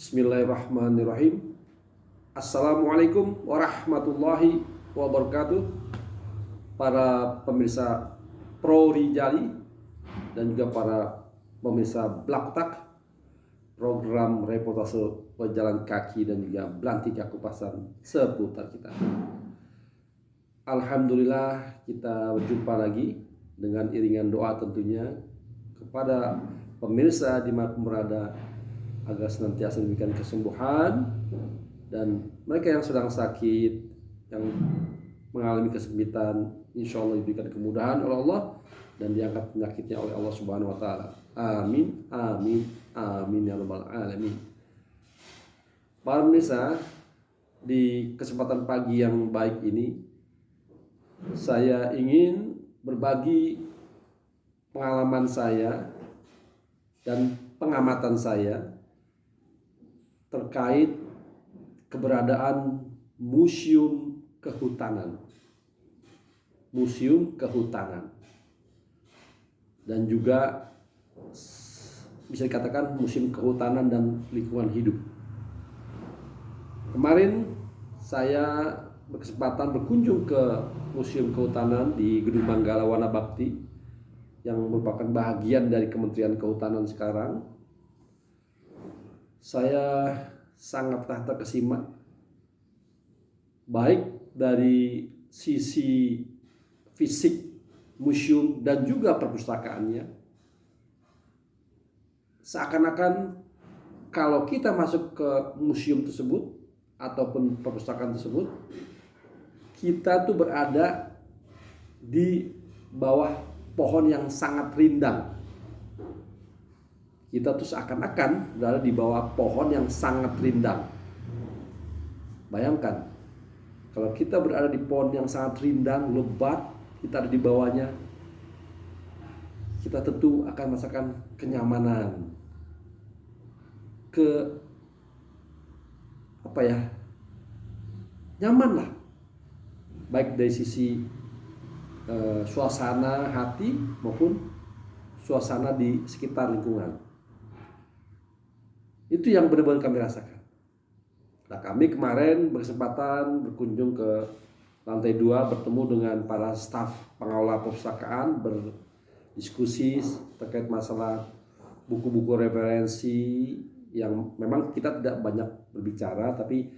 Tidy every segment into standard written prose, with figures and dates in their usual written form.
Bismillahirrahmanirrahim. Assalamualaikum warahmatullahi wabarakatuh. Para pemirsa Pro Rijali dan juga para pemirsa Blaktak, program reportase pejalan kaki dan juga belantika kupasan seputar kita. Alhamdulillah kita berjumpa lagi dengan iringan doa tentunya kepada pemirsa dimanapun berada, agar senantiasa diberikan kesembuhan, dan mereka yang sedang sakit, yang mengalami kesempitan, insya Allah diberikan kemudahan oleh Allah dan diangkat penyakitnya oleh Allah Subhanahu Wa Taala. Amin, amin, amin ya rabbal alamin. Para pemirsa, di kesempatan pagi yang baik ini, saya ingin berbagi pengalaman saya dan pengamatan saya terkait keberadaan museum kehutanan. Museum kehutanan. Dan juga bisa dikatakan museum kehutanan dan lingkungan hidup. Kemarin saya berkesempatan berkunjung ke Museum Kehutanan di Gedung Manggala Wana Bakti yang merupakan bagian dari Kementerian Kehutanan sekarang. Saya sangatlah terkesima, baik dari sisi fisik museum dan juga perpustakaannya. Seakan-akan kalau kita masuk ke museum tersebut ataupun perpustakaan tersebut, kita tuh berada di bawah pohon yang sangat rindang. Kita tuh seakan-akan berada di bawah pohon yang sangat rindang. Bayangkan, kalau kita berada di pohon yang sangat rindang, lebat, kita ada di bawahnya, kita tentu akan merasakan kenyamanan, nyaman lah, baik dari sisi suasana hati maupun suasana di sekitar lingkungan. Itu yang benar-benar kami rasakan. Nah, kami kemarin berkesempatan berkunjung ke lantai 2, bertemu dengan para staf pengelola perpustakaan, berdiskusi terkait masalah buku-buku referensi yang memang kita tidak banyak berbicara, tapi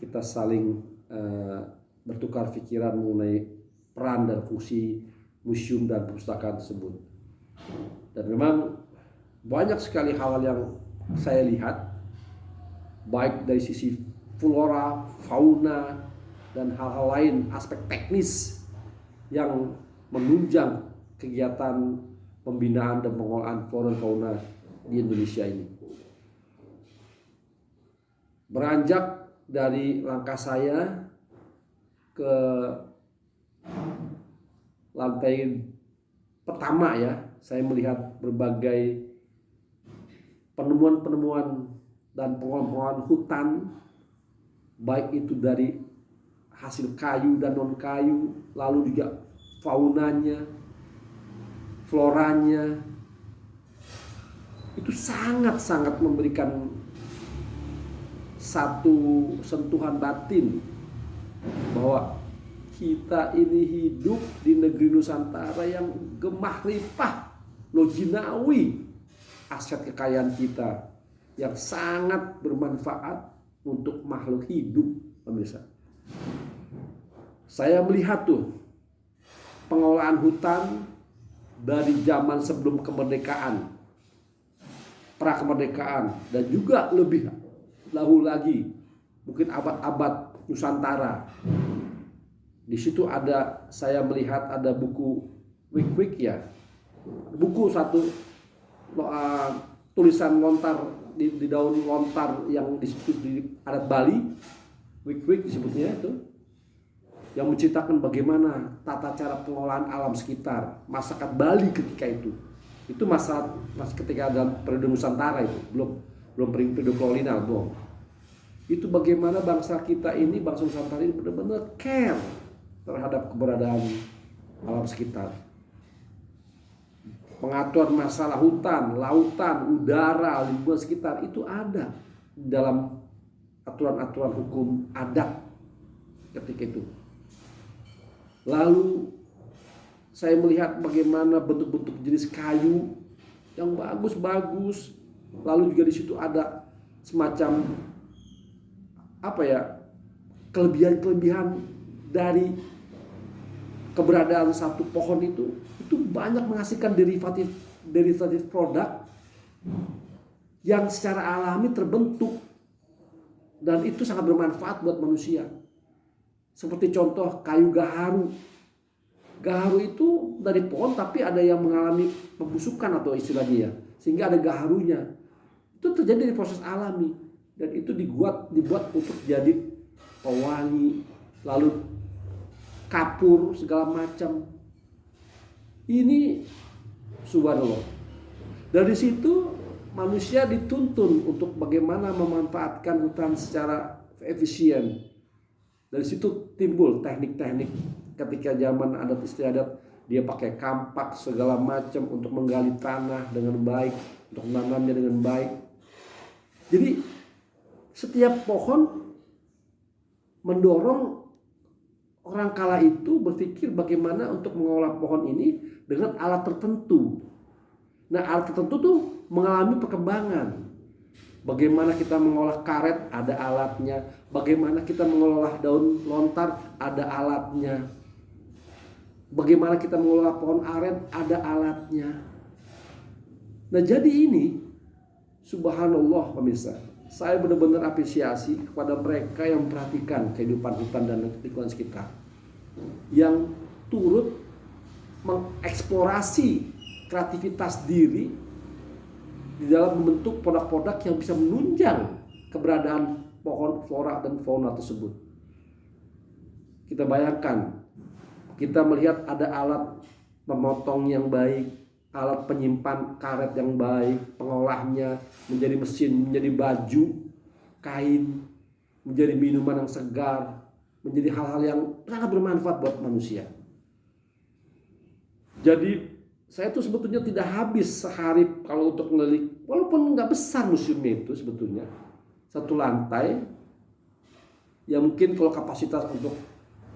kita saling bertukar pikiran mengenai peran dan fungsi museum dan perpustakaan tersebut. Dan memang banyak sekali hal yang saya lihat, baik dari sisi flora, fauna, dan hal-hal lain, aspek teknis yang menunjang kegiatan pembinaan dan pengelolaan flora dan fauna di Indonesia ini. Beranjak dari langkah saya ke lantai pertama ya, saya melihat berbagai penemuan-penemuan dan pengolahan hutan, baik itu dari hasil kayu dan non kayu, lalu juga faunanya, floranya, itu sangat-sangat memberikan satu sentuhan batin bahwa kita ini hidup di negeri Nusantara yang gemah ripah, lojinawi, aset kekayaan kita yang sangat bermanfaat untuk makhluk hidup, pemirsa. Saya melihat tuh pengelolaan hutan dari zaman sebelum kemerdekaan, pra-kemerdekaan, dan juga lebih dahulu lagi, mungkin abad-abad Nusantara. Di situ ada, saya melihat ada buku wik-wik ya, buku satu tulisan lontar di daun lontar yang disebut di adat Bali, wik-wik disebutnya itu, yang menceritakan bagaimana tata cara pengelolaan alam sekitar masyarakat Bali ketika itu. Itu masa ketika dalam periode Nusantara itu, belum periode kolonial, belum. Itu bagaimana bangsa kita ini, bangsa Nusantara ini benar-benar care terhadap keberadaan alam sekitar. Pengaturan masalah hutan, lautan, udara, lingkungan sekitar itu ada dalam aturan-aturan hukum adat ketika itu. Lalu saya melihat bagaimana bentuk-bentuk jenis kayu yang bagus-bagus. Lalu juga di situ ada semacam kelebihan-kelebihan dari keberadaan satu pohon itu banyak menghasilkan derivatif produk yang secara alami terbentuk dan itu sangat bermanfaat buat manusia. Seperti contoh kayu gaharu. Gaharu itu dari pohon tapi ada yang mengalami pembusukan atau istilahnya ya, sehingga ada gaharunya. Itu terjadi di proses alami dan itu dibuat untuk jadi pewangi, lalu kapur segala macam. Ini subhanallah. Dari situ manusia dituntun untuk bagaimana memanfaatkan hutan secara efisien. Dari situ timbul teknik-teknik ketika zaman adat istiadat, dia pakai kampak segala macam untuk menggali tanah dengan baik, untuk menanamnya dengan baik. Jadi setiap pohon mendorong orang kala itu berpikir bagaimana untuk mengolah pohon ini dengan alat tertentu. Nah, alat tertentu tuh mengalami perkembangan. Bagaimana kita mengolah karet, ada alatnya. Bagaimana kita mengolah daun lontar, ada alatnya. Bagaimana kita mengolah pohon aren, ada alatnya. Nah, jadi ini subhanallah pemirsa, saya benar-benar apresiasi kepada mereka yang memperhatikan kehidupan hutan dan lingkungan sekitar, yang turut mengeksplorasi kreativitas diri di dalam membentuk produk-produk yang bisa menunjang keberadaan pohon, flora, dan fauna tersebut. Kita bayangkan, kita melihat ada alat memotong yang baik, alat penyimpan karet yang baik, pengolahnya menjadi mesin, menjadi baju, kain, menjadi minuman yang segar, menjadi hal-hal yang sangat bermanfaat buat manusia. Jadi saya tuh sebetulnya tidak habis sehari kalau untuk ngelilik, walaupun nggak besar museumnya itu sebetulnya, satu lantai, ya mungkin kalau kapasitas untuk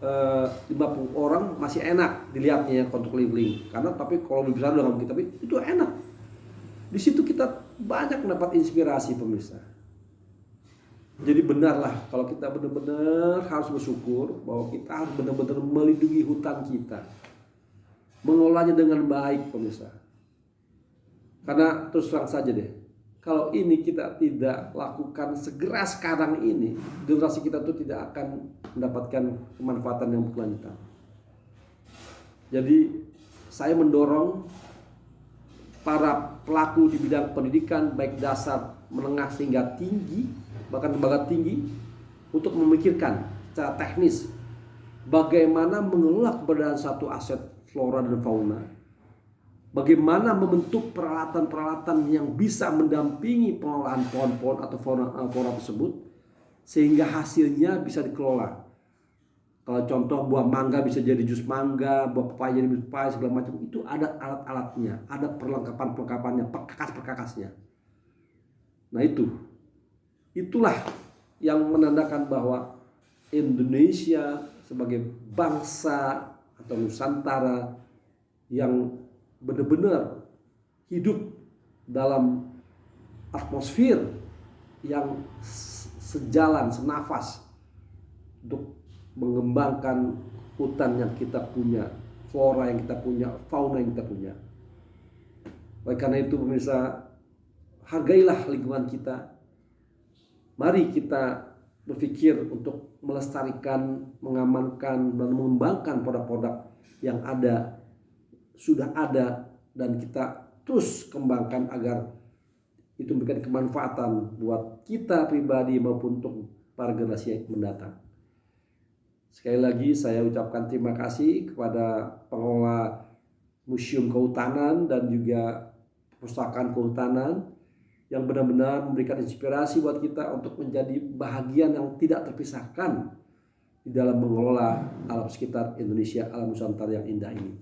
50 orang masih enak dilihatnya ya untuk keliling. Karena tapi kalau lebih besar dengan kita, tapi itu enak. Di situ kita banyak mendapat inspirasi pemirsa. Jadi benarlah kalau kita benar-benar harus bersyukur bahwa kita harus benar-benar melindungi hutan kita, mengolahnya dengan baik pemirsa. Karena terus terang saja deh, kalau ini kita tidak lakukan segera sekarang ini, generasi kita tuh tidak akan mendapatkan kemanfaatan yang berkelanjutan. Jadi saya mendorong para pelaku di bidang pendidikan baik dasar, menengah hingga tinggi, bahkan lembaga tinggi, untuk memikirkan secara teknis bagaimana mengelola keberadaan satu aset flora dan fauna, bagaimana membentuk peralatan-peralatan yang bisa mendampingi pengolahan pohon-pohon atau fauna tersebut sehingga hasilnya bisa dikelola. Kalau contoh buah mangga bisa jadi jus mangga, buah pepaya jadi jus pepaya, segala macam, itu ada alat-alatnya, ada perlengkapan-perlengkapannya, perkakas-perkakasnya. Nah itulah yang menandakan bahwa Indonesia sebagai bangsa atau Nusantara yang benar-benar hidup dalam atmosfer yang sejalan, senafas untuk mengembangkan hutan yang kita punya, flora yang kita punya, fauna yang kita punya. Oleh karena itu pemirsa, hargailah lingkungan kita. Mari kita berpikir untuk melestarikan, mengamankan, dan mengembangkan produk-produk yang sudah ada, dan kita terus kembangkan agar itu memberikan kemanfaatan buat kita pribadi maupun untuk para generasi yang mendatang. Sekali lagi saya ucapkan terima kasih kepada pengelola Museum Kehutanan dan juga Perpustakaan Kehutanan yang benar-benar memberikan inspirasi buat kita untuk menjadi bahagian yang tidak terpisahkan di dalam mengelola alam sekitar Indonesia, alam Nusantara yang indah ini.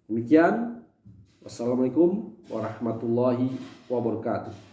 Demikian, wassalamualaikum warahmatullahi wabarakatuh.